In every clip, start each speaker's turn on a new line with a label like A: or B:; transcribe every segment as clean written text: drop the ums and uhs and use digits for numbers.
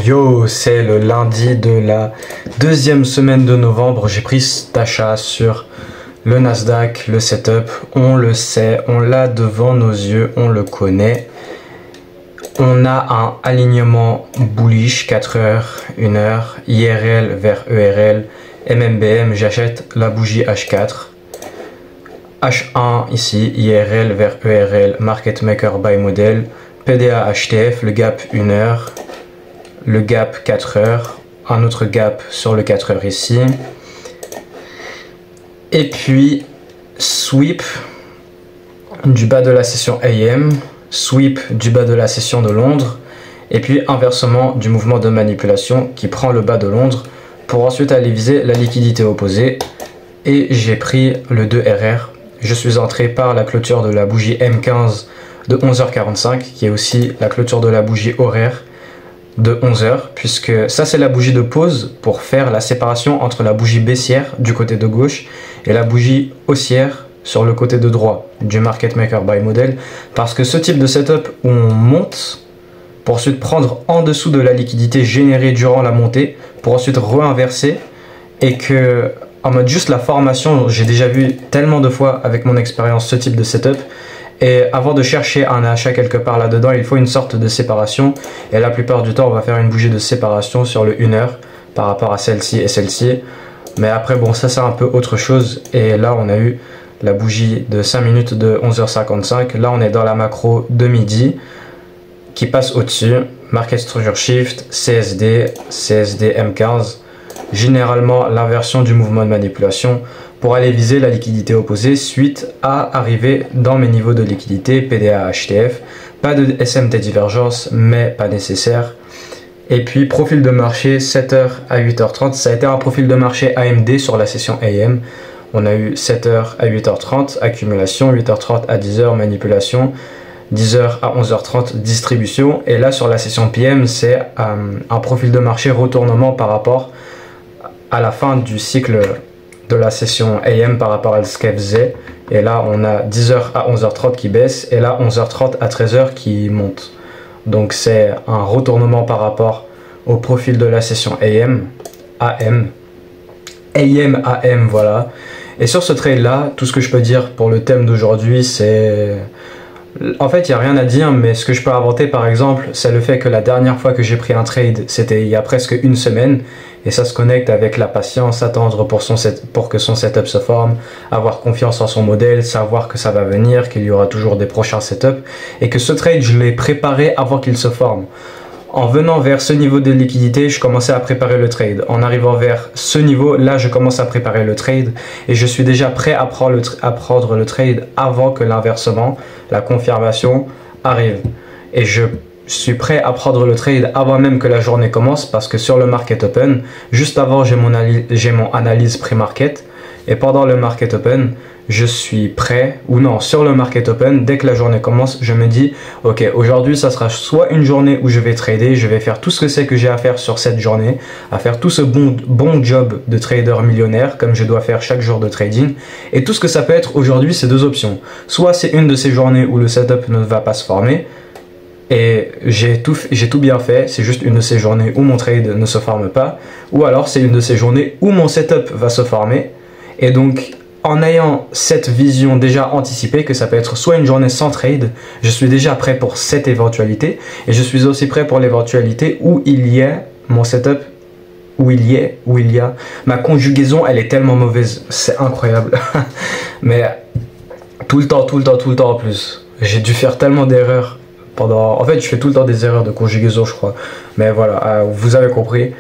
A: Yo, c'est le lundi de la deuxième semaine de novembre. J'ai pris cet achat sur le Nasdaq, le setup. On le sait, on l'a devant nos yeux, on le connaît. On a un alignement bullish, 4 heures, 1 heure, IRL vers ERL, MMBM. J'achète la bougie H4. H1 ici, IRL vers ERL, Market Maker Buy Model, PDA HTF, le gap 1 heure, le gap 4 heures, un autre gap sur le 4 heures ici, et puis sweep du bas de la session AM, sweep du bas de la session de Londres, et puis inversement du mouvement de manipulation qui prend le bas de Londres pour ensuite aller viser la liquidité opposée. Et j'ai pris le 2RR. Je suis entré par la clôture de la bougie M15 de 11h45, qui est aussi la clôture de la bougie horaire de 11h, puisque ça c'est la bougie de pause pour faire la séparation entre la bougie baissière du côté de gauche et la bougie haussière sur le côté de droit du Market Maker Buy Model, parce que ce type de setup où on monte pour ensuite prendre en dessous de la liquidité générée durant la montée pour ensuite réinverser, et que en mode juste la formation, j'ai déjà vu tellement de fois avec mon expérience ce type de setup. Et avant de chercher un achat quelque part là-dedans, il faut une sorte de séparation. Et la plupart du temps, on va faire une bougie de séparation sur le 1 heure par rapport à celle-ci et celle-ci. Mais après, bon, ça c'est un peu autre chose. Et là, on a eu la bougie de 5 minutes de 11h55. Là, on est dans la macro de midi qui passe au-dessus. Market Structure Shift, CSD, CSD M15. Généralement l'inversion du mouvement de manipulation pour aller viser la liquidité opposée suite à arriver dans mes niveaux de liquidité PDA HTF. Pas de SMT divergence, mais pas nécessaire. Et puis profil de marché 7h à 8h30, ça a été un profil de marché AMD sur la session AM. On a eu 7h à 8h30 accumulation, 8h30 à 10h manipulation, 10h à 11h30 distribution. Et là sur la session PM, c'est un profil de marché retournement par rapport à la fin du cycle de la session AM par rapport à ce qu'elle faisait. Et là on a 10h à 11h30 qui baisse, et là 11h30 à 13h qui monte. Donc c'est un retournement par rapport au profil de la session AM, voilà. Et sur ce trade là, tout ce que je peux dire pour le thème d'aujourd'hui, c'est... En fait, il n'y a rien à dire, mais ce que je peux inventer par exemple, c'est le fait que la dernière fois que j'ai pris un trade, c'était il y a presque une semaine, et ça se connecte avec la patience, attendre pour que son setup se forme, avoir confiance en son modèle, savoir que ça va venir, qu'il y aura toujours des prochains setups, et que ce trade, je l'ai préparé avant qu'il se forme. En venant vers ce niveau de liquidité, je commençais à préparer le trade. En arrivant vers ce niveau, là, je commence à préparer le trade. Et je suis déjà prêt à prendre le trade avant que l'inversement, la confirmation, arrive. Et je suis prêt à prendre le trade avant même que la journée commence, parce que sur le Market Open, juste avant, j'ai mon analyse pré-market. Et pendant le Market Open, je suis prêt, ou non, sur le Market Open, dès que la journée commence, je me dis, ok, aujourd'hui, ça sera soit une journée où je vais trader, je vais faire tout ce que c'est que j'ai à faire sur cette journée, à faire tout ce bon job de trader millionnaire, comme je dois faire chaque jour de trading. Et tout ce que ça peut être aujourd'hui, c'est deux options. Soit c'est une de ces journées où le setup ne va pas se former, et j'ai tout bien fait, c'est juste une de ces journées où mon trade ne se forme pas, ou alors c'est une de ces journées où mon setup va se former. Et donc, en ayant cette vision déjà anticipée que ça peut être soit une journée sans trade, je suis déjà prêt pour cette éventualité, et je suis aussi prêt pour l'éventualité où il y a mon setup, où il y a ma conjugaison, elle est tellement mauvaise, c'est incroyable. Mais tout le temps en plus, j'ai dû faire tellement d'erreurs en fait je fais tout le temps des erreurs de conjugaison, je crois, mais voilà, vous avez compris.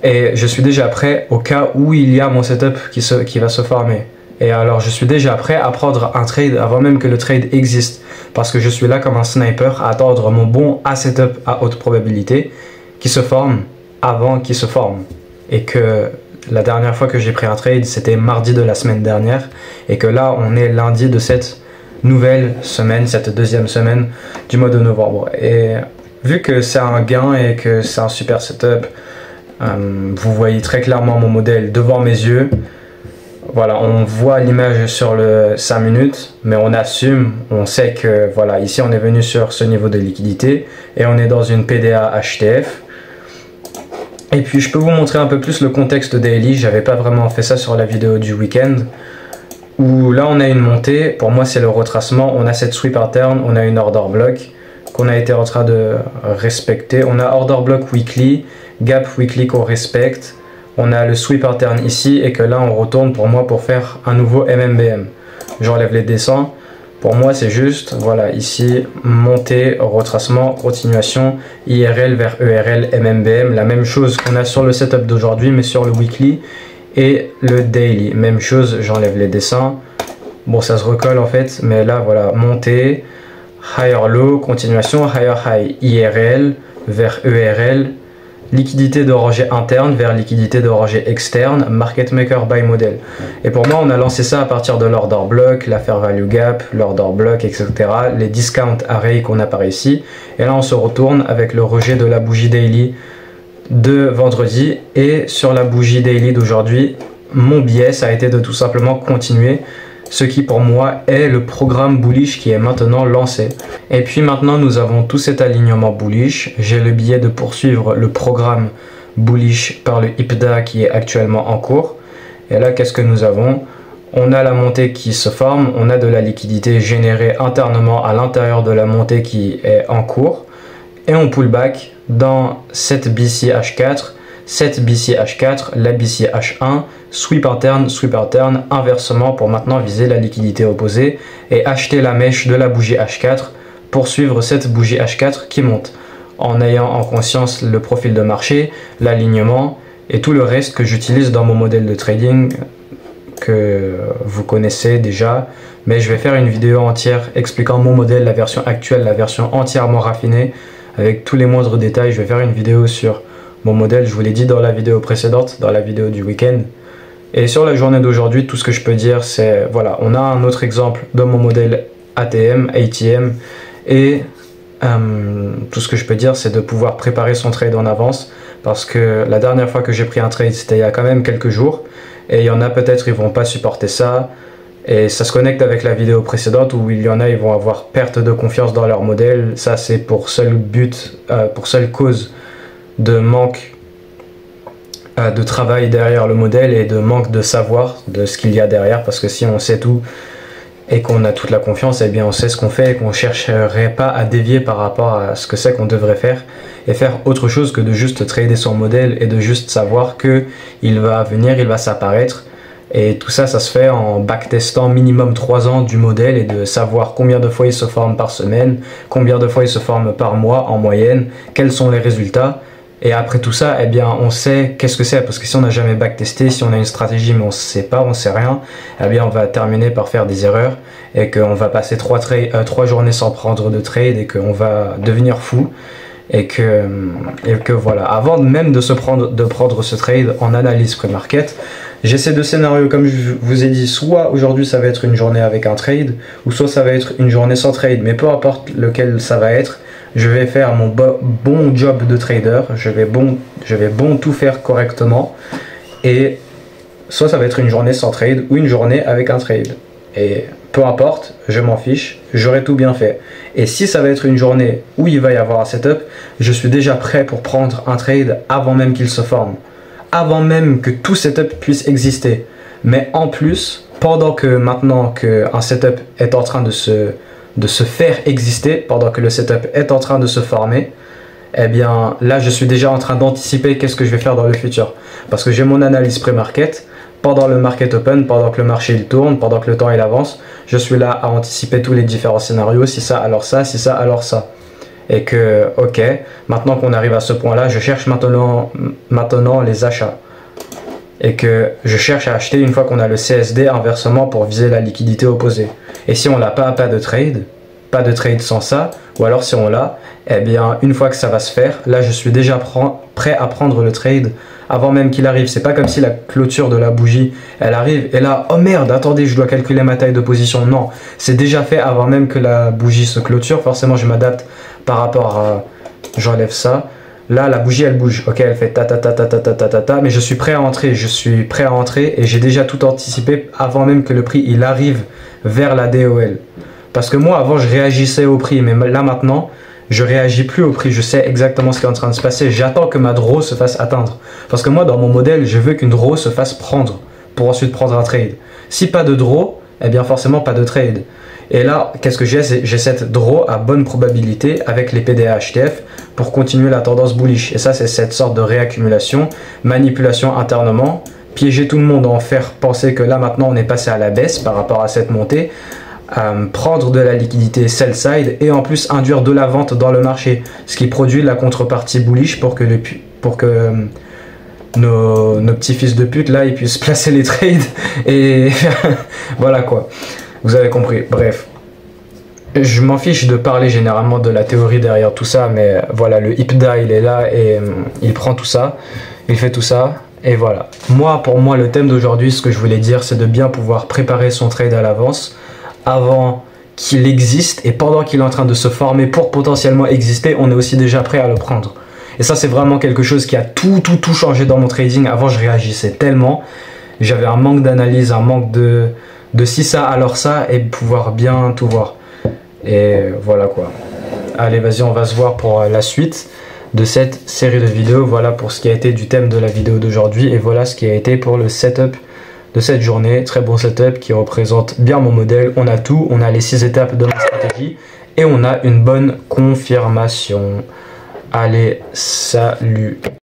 A: Et je suis déjà prêt au cas où il y a mon setup qui va se former. Et alors je suis déjà prêt à prendre un trade avant même que le trade existe, parce que je suis là comme un sniper à attendre mon bon setup à haute probabilité qui se forme avant qu'il se forme. Et que la dernière fois que j'ai pris un trade, c'était mardi de la semaine dernière, et que là on est lundi de cette nouvelle semaine, cette deuxième semaine du mois de novembre. Et vu que c'est un gain et que c'est un super setup, vous voyez très clairement mon modèle devant mes yeux. Voilà, on voit l'image sur le 5 minutes, mais on assume, on sait que voilà, ici on est venu sur ce niveau de liquidité et on est dans une PDA HTF. Et puis je peux vous montrer un peu plus le contexte daily. J'avais pas vraiment fait ça sur la vidéo du week-end. Où là on a une montée, pour moi c'est le retracement. On a cette sweep pattern, on a une order block qu'on a été en train de respecter. On a order block weekly, gap weekly qu'on respecte. On a le sweep pattern ici et que là on retourne pour moi pour faire un nouveau MMBM. J'enlève les dessins. Pour moi c'est juste, voilà, ici, montée, retracement, continuation, IRL vers ERL, MMBM. La même chose qu'on a sur le setup d'aujourd'hui mais sur le weekly et le daily. Même chose, j'enlève les dessins. Bon, ça se recolle en fait, mais là voilà, montée, higher low, continuation, higher high, IRL vers ERL, liquidité de rangée interne vers liquidité de rangée externe, market maker buy model. Et pour moi, on a lancé ça à partir de l'order block, la fair value gap, l'order block, etc. Les discount array qu'on a par ici. Et là, on se retourne avec le rejet de la bougie daily de vendredi. Et sur la bougie daily d'aujourd'hui, mon biais, ça a été de tout simplement continuer ce qui pour moi est le programme bullish qui est maintenant lancé. Et puis maintenant nous avons tout cet alignement bullish. J'ai le billet de poursuivre le programme bullish par le IPDA qui est actuellement en cours. Et là qu'est-ce que nous avons? On a la montée qui se forme, on a de la liquidité générée internement à l'intérieur de la montée qui est en cours. Et on pull back dans cette BCH4, cette BCH4, la BCH1, sweep interne, inversement pour maintenant viser la liquidité opposée et acheter la mèche de la bougie H4 pour suivre cette bougie H4 qui monte en ayant en conscience le profil de marché, l'alignement et tout le reste que j'utilise dans mon modèle de trading que vous connaissez déjà, mais je vais faire une vidéo entière expliquant mon modèle, la version actuelle, la version entièrement raffinée avec tous les moindres détails. Je vais faire une vidéo sur mon modèle, je vous l'ai dit dans la vidéo précédente, dans la vidéo du week-end. Et sur la journée d'aujourd'hui, tout ce que je peux dire, c'est, voilà, on a un autre exemple de mon modèle ATM, et tout ce que je peux dire, c'est de pouvoir préparer son trade en avance, parce que la dernière fois que j'ai pris un trade, c'était il y a quand même quelques jours, et il y en a peut-être, ils vont pas supporter ça, et ça se connecte avec la vidéo précédente où il y en a, ils vont avoir perte de confiance dans leur modèle. Ça, c'est pour seul but, pour seule cause de manque de travail derrière le modèle et de manque de savoir de ce qu'il y a derrière, parce que si on sait tout et qu'on a toute la confiance, eh bien on sait ce qu'on fait et qu'on ne chercherait pas à dévier par rapport à ce que c'est qu'on devrait faire et faire autre chose que de juste trader son modèle et de juste savoir que il va venir, il va s'apparaître. Et tout ça, ça se fait en backtestant minimum 3 ans du modèle et de savoir combien de fois il se forme par semaine, combien de fois il se forme par mois en moyenne, quels sont les résultats. Et après tout ça, eh bien, on sait qu'est-ce que c'est, parce que si on n'a jamais backtesté, si on a une stratégie mais on ne sait pas, on ne sait rien, eh bien, on va terminer par faire des erreurs et qu'on va passer 3 journées sans prendre de trade et qu'on va devenir fou. Et que voilà, avant même de prendre ce trade en analyse pré-market, j'ai ces deux scénarios comme je vous ai dit, soit aujourd'hui ça va être une journée avec un trade, ou soit ça va être une journée sans trade, mais peu importe lequel ça va être, je vais faire mon bon job de trader, je vais bon tout faire correctement, et soit ça va être une journée sans trade, ou une journée avec un trade. Et peu importe, je m'en fiche, j'aurai tout bien fait. Et si ça va être une journée où il va y avoir un setup, je suis déjà prêt pour prendre un trade avant même qu'il se forme. Avant même que tout setup puisse exister. Mais en plus, pendant que maintenant qu'un setup est en train de se faire exister, pendant que le setup est en train de se former, eh bien là je suis déjà en train d'anticiper qu'est-ce que je vais faire dans le futur. Parce que j'ai mon analyse pré-market. Pendant le market open, pendant que le marché il tourne, pendant que le temps il avance, je suis là à anticiper tous les différents scénarios, si ça alors ça, si ça alors ça. Et que, ok, maintenant qu'on arrive à ce point-là, je cherche maintenant les achats. Et que je cherche à acheter une fois qu'on a le CSD inversement pour viser la liquidité opposée. Et si on l'a pas de trade sans ça, ou alors si on l'a, eh bien une fois que ça va se faire, là je suis déjà prêt à prendre le trade avant même qu'il arrive. C'est pas comme si la clôture de la bougie elle arrive et là, oh merde, attendez, je dois calculer ma taille de position. Non, c'est déjà fait avant même que la bougie se clôture. Forcément je m'adapte par rapport à, j'enlève ça. Là la bougie elle bouge, ok, elle fait ta ta ta ta ta ta ta ta ta, mais je suis prêt à entrer, et j'ai déjà tout anticipé avant même que le prix il arrive vers la DOL. Parce que moi avant je réagissais au prix, mais là maintenant je réagis plus au prix, je sais exactement ce qui est en train de se passer. J'attends que ma draw se fasse atteindre. Parce que moi, dans mon modèle, je veux qu'une draw se fasse prendre pour ensuite prendre un trade. Si pas de draw, eh bien forcément pas de trade. Et là, qu'est-ce que j'ai? J'ai cette draw à bonne probabilité avec les PDA HTF pour continuer la tendance bullish. Et ça, c'est cette sorte de réaccumulation, manipulation internement, piéger tout le monde, en faire penser que là maintenant on est passé à la baisse par rapport à cette montée, prendre de la liquidité sell side et en plus induire de la vente dans le marché, ce qui produit la contrepartie bullish pour que nos petits fils de pute là ils puissent placer les trades et voilà quoi, vous avez compris. Bref, je m'en fiche de parler généralement de la théorie derrière tout ça, mais voilà, le IPDA il est là et il prend tout ça, il fait tout ça. Et voilà, pour moi, le thème d'aujourd'hui, ce que je voulais dire, c'est de bien pouvoir préparer son trade à l'avance avant qu'il existe, et pendant qu'il est en train de se former pour potentiellement exister, on est aussi déjà prêt à le prendre. Et ça, c'est vraiment quelque chose qui a tout changé dans mon trading. Avant, je réagissais tellement, j'avais un manque d'analyse, un manque de si ça alors ça, et pouvoir bien tout voir. Et voilà quoi. Allez, vas-y, on va se voir pour la suite de cette série de vidéos. Voilà pour ce qui a été du thème de la vidéo d'aujourd'hui, et voilà ce qui a été pour le setup de cette journée. Très bon setup qui représente bien mon modèle. On a tout, on a les 6 étapes de ma stratégie et on a une bonne confirmation. Allez, salut.